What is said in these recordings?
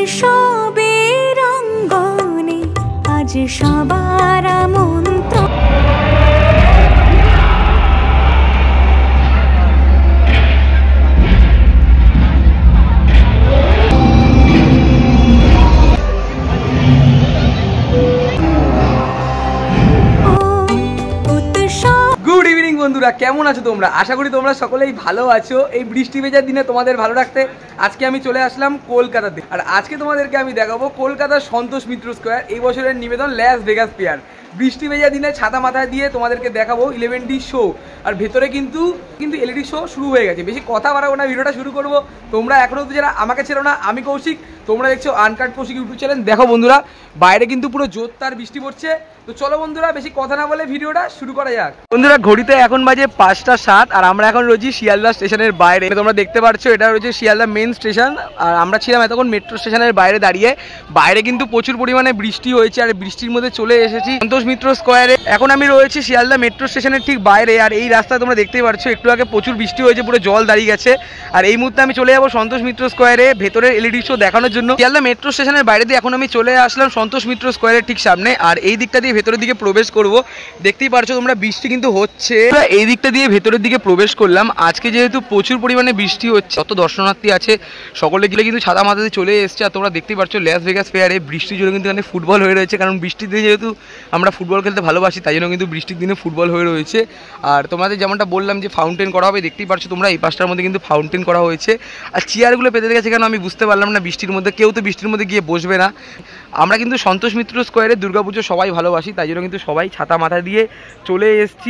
উৎসবের অঙ্গনে আজ সবার মন্ত্র। গুড ইভিনিং বন্ধুরা, কেমন আছো তোমরা? আশা করি তোমরা সকলেই ভালো আছো। এই বৃষ্টি ভেজার দিনে তোমাদের ভালো রাখতে আজকে আমি চলে আসলাম কলকাতাতে। আর আজকে তোমাদেরকে আমি দেখাবো কলকাতার সন্তোষ মিত্র স্কোয়ার এই বছরের নিবেদন লাস ভেগাস ফেয়ার। বৃষ্টি ভেজা দিনে ছাতা মাথায় দিয়ে তোমাদেরকে দেখাবো 11D শো। আর ভেতরে কিন্তু এলইডি শো শুরু হয়ে গেছে। বেশি কথা বাড়াবো না, ভিডিওটা শুরু করবো। তোমরা এখনো তো যারা আমাকে ছেড়ো না, আমি কৌশিক, তোমরা দেখছো আনকাট কৌশিক ইউটিউব চ্যানেল। দেখো বন্ধুরা, বাইরে কিন্তু পুরো জোরদার বৃষ্টি পড়ছে। তো চলো বন্ধুরা, বেশি কথা না বলে ভিডিওটা শুরু করা যাক। বন্ধুরা, ঘড়িতে এখন বাজে 5:07 আর আমরা এখন রয়েছি শিয়ালদা স্টেশনের বাইরে। তোমরা দেখতে পাচ্ছ এটা রয়েছে শিয়ালদা মেন স্টেশন। আর আমরা ছিলাম এতক্ষণ মেট্রো স্টেশনের বাইরে দাঁড়িয়ে। বাইরে কিন্তু প্রচুর পরিমাণে বৃষ্টি হয়েছে আর বৃষ্টির মধ্যে চলে এসেছি সন্তোষ মিত্র স্কোয়ারে। এখন আমি রয়েছি শিয়ালদা মেট্রো স্টেশনের ঠিক বাইরে। আর এই রাস্তায় তোমরা দেখতেই পাচ্ছ একটু আগে প্রচুর বৃষ্টি হয়েছে, পুরো জল দাঁড়িয়ে গেছে। আর এই মুহূর্তে আমি চলে যাবো সন্তোষ মিত্র স্কোয়ারে ভেতরের এলইডি শো দেখানোর জন্য। শিয়ালদা মেট্রো স্টেশনের বাইরে দিয়ে এখন আমি চলে আসলাম সন্তোষ মিত্র স্কোয়ারের ঠিক সামনে। আর এই দিকটা দিয়ে ভেতরের দিকে প্রবেশ করবো। দেখতেই পারছো তোমরা বৃষ্টি কিন্তু হচ্ছে। এই দিকটা দিয়ে ভেতরের দিকে প্রবেশ করলাম। আজকে যেহেতু প্রচুর পরিমাণে বৃষ্টি হচ্ছে, যত দর্শনার্থী আছে সকলে গিয়ে কিন্তু ছাতা মাথাতে চলে এসছে। আর তোমরা দেখতেই পাচ্ছ লাস ভেগাস ফেয়ারে বৃষ্টির জন্য কিন্তু এখানে ফুটবল হয়ে রয়েছে। কারণ বৃষ্টির দিনে যেহেতু আমরা ফুটবল খেলতে ভালোবাসি, তাই জন্য কিন্তু বৃষ্টির দিনে ফুটবল হয়ে রয়েছে। আর তোমাদের যেমনটা বললাম যে ফাউন্টেন করা হবে, দেখতেই পাচ্ছ তোমরা এই পাশটার মধ্যে কিন্তু ফাউন্টেন করা হয়েছে। আর চেয়ারগুলো পেতে গেছে কেন আমি বুঝতে পারলাম না বৃষ্টির মধ্যে। কেউ তো বৃষ্টির মধ্যে গিয়ে বসবে না। আমরা কিন্তু সন্তোষ মিত্র স্কোয়ারে দুর্গাপুজো সবাই ভালোবাসি, তাই জন্য কিন্তু সবাই ছাতা মাথা দিয়ে চলে এসেছি।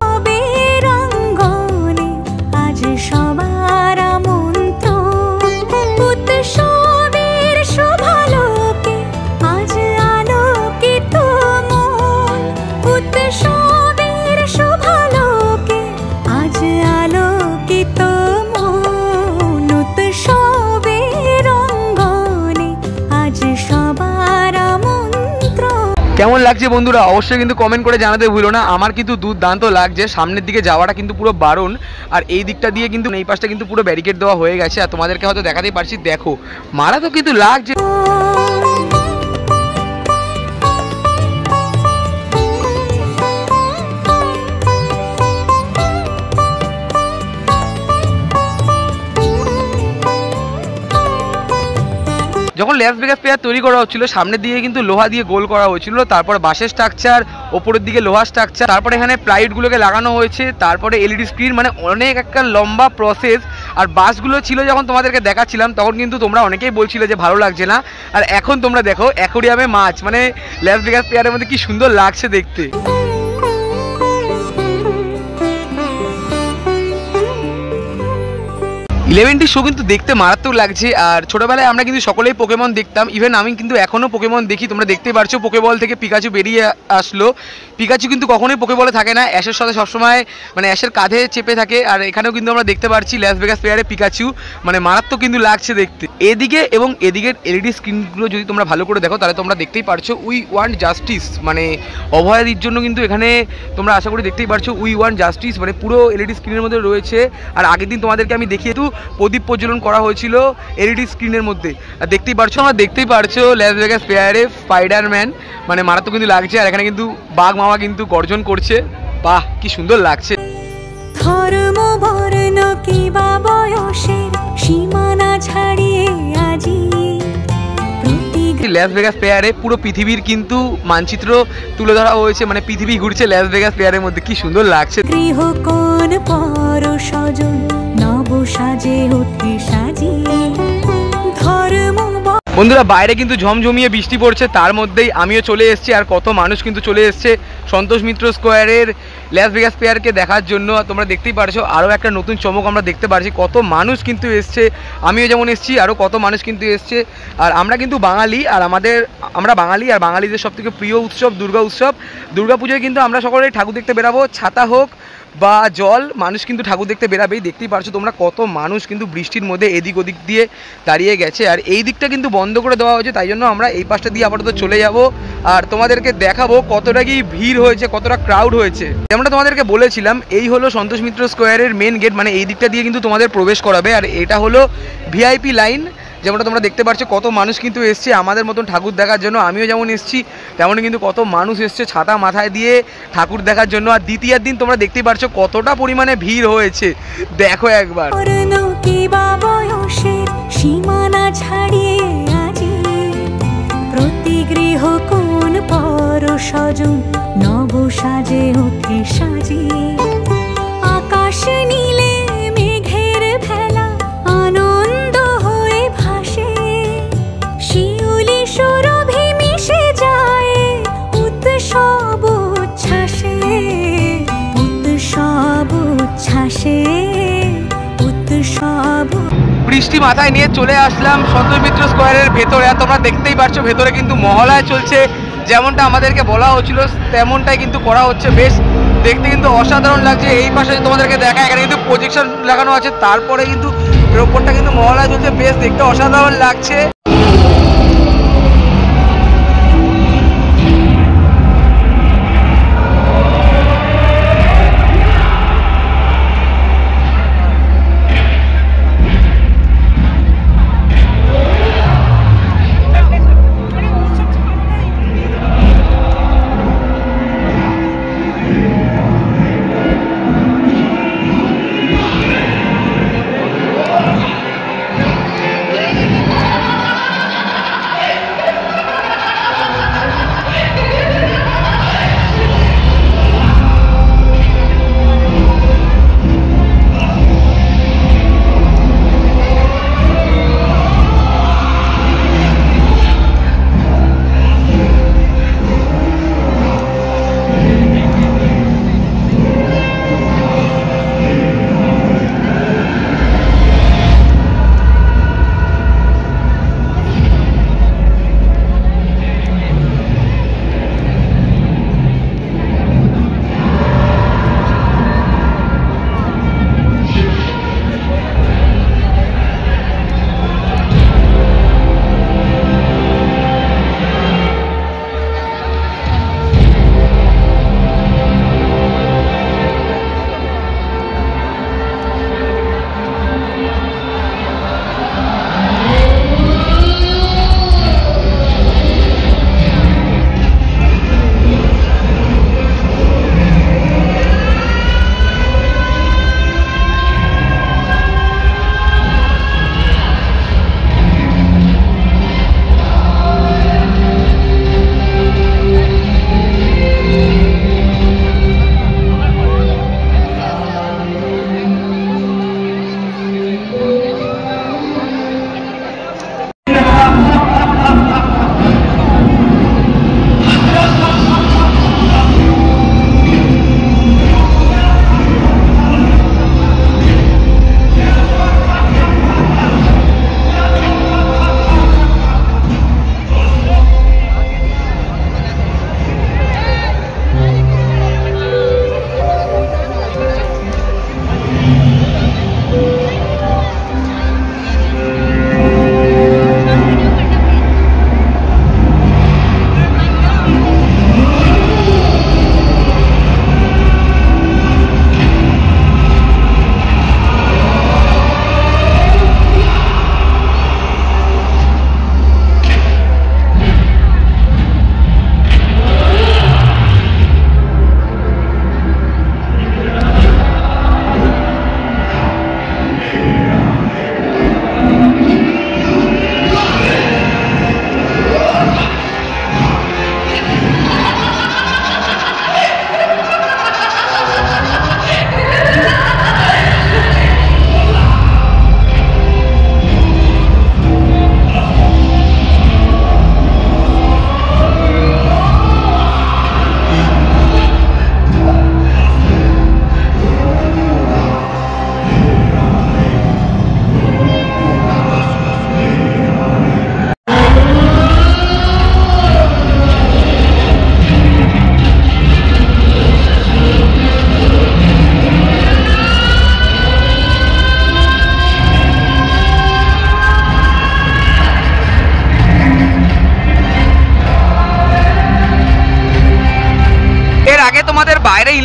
কেমন লাগছে বন্ধুরা অবশ্যই কিন্তু কমেন্ট করে জানাতে ভুলো না। আমার কিন্তু দুর্দান্ত লাগছে। সামনের দিকে যাওয়াটা কিন্তু পুরো বারণ। আর এই দিকটা দিয়ে কিন্তু এই পাশটা কিন্তু পুরো ব্যারিকেড দেওয়া হয়ে গেছে। আর তোমাদেরকে হয়তো দেখাতেই পারছি, দেখো মারা তো কিন্তু লাগছে। যখন লাস ভেগাস ফেয়ার তৈরি করা হচ্ছিল, সামনের দিকে কিন্তু লোহা দিয়ে গোল করা হয়েছিল, তারপর বাঁশের স্ট্রাকচার, ওপরের দিকে লোহার স্ট্রাকচার, তারপরে এখানে প্লাইউডগুলোকে লাগানো হয়েছে, তারপরে এলইডি স্ক্রিন, মানে অনেক একটা লম্বা প্রসেস। আর বাসগুলো ছিল যখন তোমাদেরকে দেখাচ্ছিলাম তখন কিন্তু তোমরা অনেকেই বলছিলে যে ভালো লাগছে না। আর এখন তোমরা দেখো অ্যাকোরিয়ামে মাছ, মানে লাস ভেগাস ফেয়ারের মধ্যে কি সুন্দর লাগছে দেখতে। 11D শো কিন্তু দেখতে মারাত্মক লাগছে। আর ছোটবেলায় আমরা কিন্তু সকলেই পোকেমন দেখতাম। ইভেন আমি কিন্তু এখনও পোকেমন দেখি। তোমরা দেখতেই পারছো পোকেবল থেকে পিকাচু বেরিয়ে আসলো। পিকাচু কিন্তু কখনোই পোকেবলে থাকে না, অ্যাশের সাথে সবসময় মানে অ্যাশের কাঁধে চেপে থাকে। আর এখানেও কিন্তু আমরা দেখতে পাচ্ছি লাস ভেগাস ফেয়ারে পিকাচু, মানে মারাত্মক কিন্তু লাগছে দেখতে। এদিকে এবং এদিকের এলইডি স্ক্রিনগুলো যদি তোমরা ভালো করে দেখো তাহলে তোমরা দেখতেই পারছো উই ওয়ান্ট জাস্টিস, মানে অভয়াদির জন্য কিন্তু এখানে তোমরা আশা করি দেখতেই পারছো উই ওয়ান্ট জাস্টিস, মানে পুরো এলইডি স্ক্রিনের মধ্যে রয়েছে। আর আগের দিন তোমাদেরকে আমি দেখিয়ে প্রদীপ প্রজ্বলন করা হয়েছিল এলইডি স্ক্রিনের মধ্যে। আর দেখতেই পারছো, আমরা দেখতেই পারছো লাস ভেগাস ফেয়ারে স্পাইডারম্যান, মানে মারাত্মক কিন্তু লাগছে। আর এখানে কিন্তু বাঘ মামা কিন্তু গর্জন করছে। বাহ, কি সুন্দর লাগছে। ধর্ম বর্ণ কিবা বয়সের সীমানা ছাড়িয়ে আজি লাস ভেগাস ফেয়ারে পুরো পৃথিবীর কিন্তু মানচিত্র তুলে ধরা হয়েছে, মানে পৃথিবী ঘুরছে লাস ভেগাস ফেয়ারের মধ্যে। কি সুন্দর লাগছে। গৃহকোণ পর স্বজন নব সাজে ওঠে সাজিয়ে ধর্ম। বন্ধুরা, বাইরে কিন্তু ঝমঝমিয়ে বৃষ্টি পড়ছে, তার মধ্যেই আমিও চলে এসেছি। আর কত মানুষ কিন্তু চলে এসছে সন্তোষ মিত্র স্কোয়ারের লাস ভেগাস ফেয়ারকে দেখার জন্য। তোমরা দেখতেই পারছো আরও একটা নতুন চমক আমরা দেখতে পারছি। কত মানুষ কিন্তু এসছে, আমিও যেমন এসেছি, আরও কত মানুষ কিন্তু এসছে। আর আমরা কিন্তু বাঙালি, আর আমরা বাঙালি, আর বাঙালিদের সবথেকে প্রিয় উৎসব দুর্গা উৎসব। দুর্গা পুজোয় কিন্তু আমরা সকলেই ঠাকুর দেখতে বেরাবো, ছাতা হোক বা জল, মানুষ কিন্তু ঠাকুর দেখতে বেরাবেই। দেখতেই পারছো তোমরা কত মানুষ কিন্তু বৃষ্টির মধ্যে এদিক ওদিক দিয়ে দাঁড়িয়ে গেছে। আর এই দিকটা কিন্তু বন্ধ করে দেওয়া হয়েছে, তাই জন্য আমরা এই পাশটা দিয়ে আপাতত চলে যাব। আর তোমাদেরকে দেখাবো কতটা কি ভিড় হয়েছে, কতটা ক্রাউড হয়েছে। যেমনটা তোমাদেরকে বলেছিলাম, এই হলো সন্তোষ মিত্র স্কোয়ারের মেন গেট, মানে এই দিকটা দিয়ে কিন্তু তোমাদের প্রবেশ করাবে। আর এটা হলো ভিআইপি লাইন। যেমনটা তোমরা দেখতে পাচ্ছ কত মানুষ কিন্তু এসছে আমাদের মতন ঠাকুর দেখার জন্য। আমিও যেমন এসছি তেমনই কিন্তু কত মানুষ এসছে ছাতা মাথায় দিয়ে ঠাকুর দেখার জন্য। আর দ্বিতীয় দিন তোমরা দেখতেই পাচ্ছ কতটা পরিমাণে ভিড় হয়েছে, দেখো একবার। সীমানা ছাড়িয়ে আজি প্রতি গৃহ কোন পর স্বজন নব সাজে ওঠে সাজিয়ে। আকাশ নীলে মেঘের ভেলা আনন্দ হয়ে ভাসে, শিউলি সুরভি মিশে যায় উৎসব উচ্ছ্বাসে, উৎসব উচ্ছ্বাসে, উৎসব। বৃষ্টি মাথায় নিয়ে চলে আসলাম সন্তোষ মিত্র স্কোয়ারের ভেতরে। আর তোমরা দেখতেই পাচ্ছ ভেতরে কিন্তু মহলায় চলছে, যেমনটা আমাদেরকে বলা হচ্ছিল তেমনটাই কিন্তু করা হচ্ছে। বেশ দেখতে কিন্তু অসাধারণ লাগছে। এই পাশে তোমাদেরকে দেখা, এখানে কিন্তু প্রজেকশন লাগানো আছে, তারপরে কিন্তু এর ওপরটা কিন্তু মহলায় চলছে। বেশ দেখতে অসাধারণ লাগছে।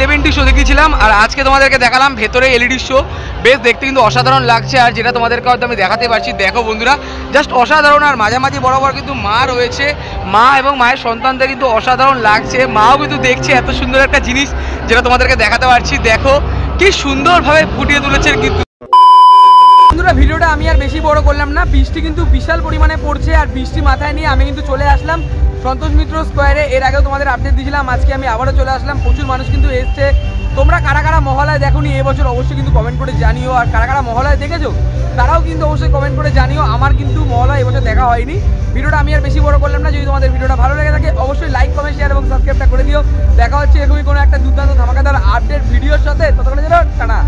11টি শো দেখিয়েছিলাম, আর আজকে তোমাদেরকে দেখালাম ভেতরে এলইডি শো। বেশ দেখতে কিন্তু অসাধারণ লাগছে, আর যেটা তোমাদেরকে হয়তো আমি দেখাতে পারছি, দেখো বন্ধুরা জাস্ট অসাধারণ। আর মাঝামাঝি বরাবর কিন্তু মা রয়েছে, মা এবং মায়ের সন্তানদের কিন্তু অসাধারণ লাগছে। মাও কিন্তু দেখছে এত সুন্দর একটা জিনিস যেটা তোমাদেরকে দেখাতে পারছি। দেখো কি সুন্দরভাবে ফুটিয়ে তুলেছে কিন্তু। বন্ধুরা ভিডিওটা আমি আর বেশি বড় করলাম না, বৃষ্টি কিন্তু বিশাল পরিমাণে পড়ছে, আর বৃষ্টি মাথায় নিয়ে আমি কিন্তু চলে আসলাম সন্তোষ মিত্র স্কোয়ারে। এর আগেও তোমাদের আপডেট দিয়েছিলাম, আজকে আমি আবারও চলে আসলাম। প্রচুর মানুষ কিন্তু এসছে। তোমরা কারা কারা মহালয় দেখোনি এবছর অবশ্যই কিন্তু কমেন্ট করে জানিও, আর কারা কারা মহালয় দেখেছো তারাও কিন্তু অবশ্যই কমেন্ট করে জানিও। আমার কিন্তু মহালয় এবছর দেখা হয়নি। ভিডিওটা আমি আর বেশি বড় করলাম না। যদি তোমাদের ভিডিওটা ভালো লেগে থাকে অবশ্যই লাইক, কমেন্ট, শেয়ার এবং সাবস্ক্রাইবটা করে দিও। দেখা হচ্ছে এরকমই কোনো একটা দুর্দান্ত ধামাকাদার আপডেট ভিডিওর সাথে। ততক্ষণের জন্য টাটা।